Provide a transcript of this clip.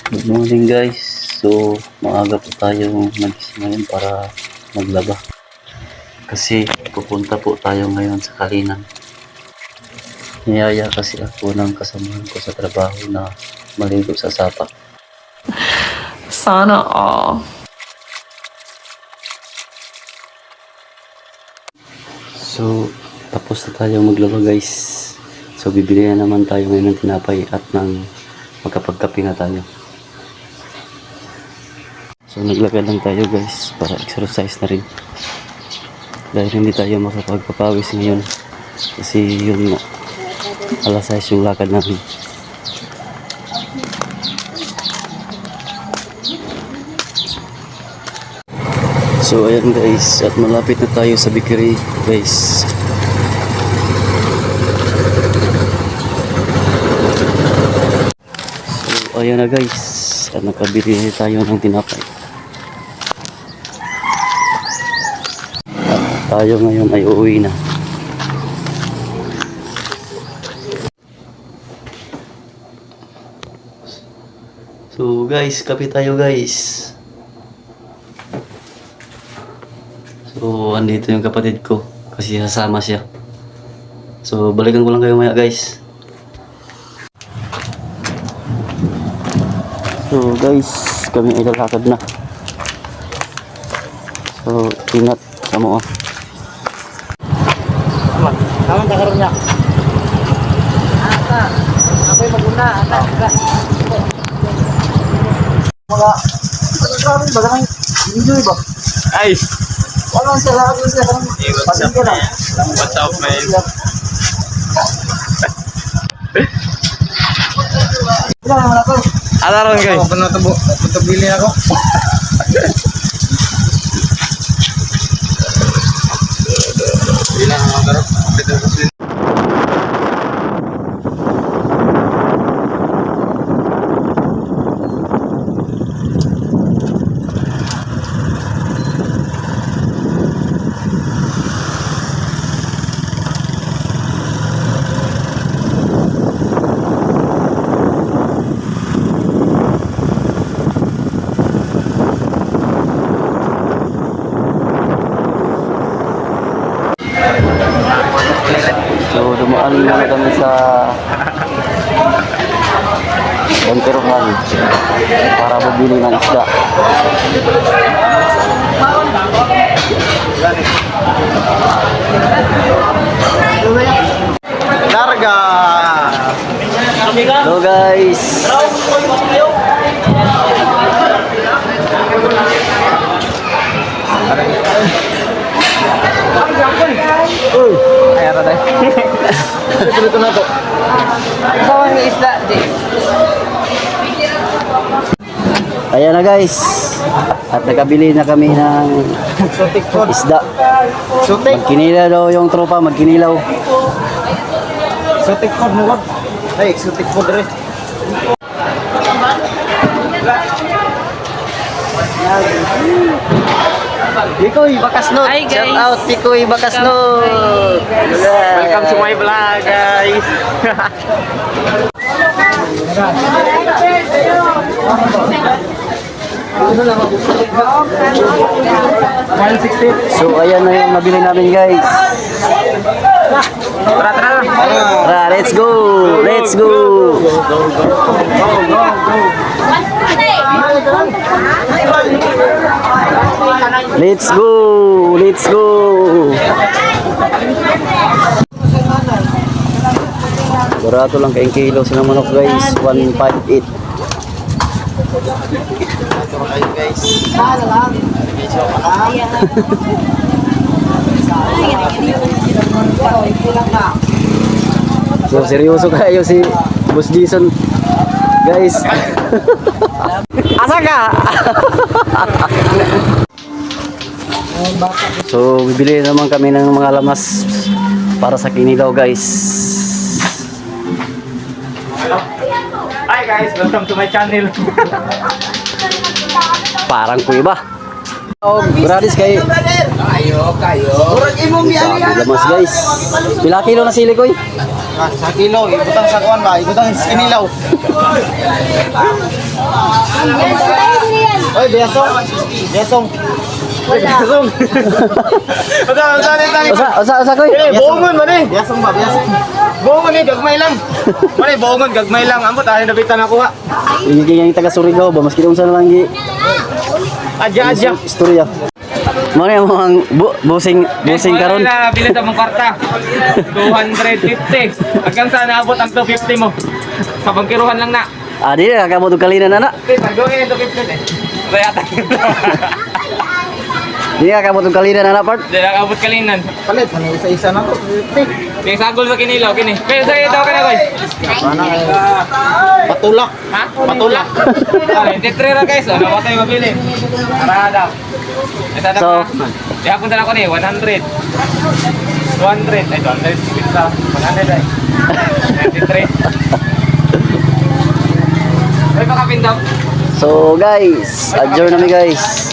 Good morning guys. So maaga po tayong nagising ngayon para maglaba. Kasi pupunta po tayo ngayon sa Kalinan. Niyaya kasi ako ng kasamahan ko sa trabaho na maligo sa sapa. Sana all. So tapos na tayo maglaba guys. So bibili na naman tayo ngayon ng tinapay at ng magkapagkape na tayo. So naglakad lang tayo guys para exercise na rin. Dahil hindi tayo makapagpapawis ngayon. Kasi yun nga, alas 6 yung lakad namin. So ayan guys, at malapit na tayo sa bakery guys. So ayan na guys, at nakabili na tayo ng tinapay. At tayo ngayon ay uuwi na. So guys, kape tayo guys. So andito yung kapatid ko kasi sasama siya. So balikan ko lang kayo maya guys. So guys, kami ay lalakad na. So ingat kamu oh. Naman takaroon niya. Ata. Ako'y maguna. Ata. Mga ano ba kang enjoy ba? Ay, Ano ang sila ako sa kang pasingke lang. what's up, man? Wala naman ako. Alaron guys. Ako panatabo. Patabili ako. Bilang mga karot. So dumaan muna kami sa Banteruhan para bumili ng isda. Larga! Hello guys. Ay, ata tayo. Ito na to. Saan ang isda, di? Ayan na guys. At nakabili na kami ng Sutik food. isda. Sutik. Magkinilaw daw yung tropa, magkinilaw. Sutik food mo wag. Ay, sutik food rin. Pikoy Bakasnot. Hi, guys. Shout out Pikoy Bakasnot. Welcome to my vlog, guys. So ayan na yung nabili namin guys. Tara, tara. Tara, let's go. Let's go. Let's go. Let's go. Barato lang kayong kilo sa manok guys. 158. So seryoso kayo si Boss Jason guys. Asa ka? So bibili naman kami ng mga lamas para sa kinilaw guys. Hi guys, welcome to my channel. Parang kuiba. Oh, gratis kay Kayo. Murag imong Sabi lamas guys. Pila kilo na sili koy? Sa kilo, ibutang sa kuwan ba? Ibutang sa kinilaw. Oy, biasong. Biasong. Biasong. Usa koy. Buongon man eh. Biasong ba? Biasong. Buongon eh, gagmay lang. Mali, buongon, gagmay lang. Amo, tayo nabitan ako ha. Yung taga Surigao ba maski unsa lang gi Adya. istorya. Mo na mo ang busing karon. Na bilis sa mong kwarta. 250. Hanggang saan naabot ang 250 mo? Sa bangkiruhan lang na. Ah, di na kakabot og kalina na. Please, hanggang yung 250 eh. Kaya tayo. Di na kakabot og kalina na part. Hindi nakabot kalinan. Palit, ano isa-isa na to. Kaya sagol sa kinilaw, kini. Pero sa'yo daw ka na, Koy. Mana patulak. Ha? Patulak. 23 ra guys. Ano ba tayo mabili? Para daw. Ito na So, pa. Ihapon na ako ni 100. 200. Ay, 200. Pizza. 100 ay. 93. Ay, baka pindaw. so guys, adjourn na mi guys.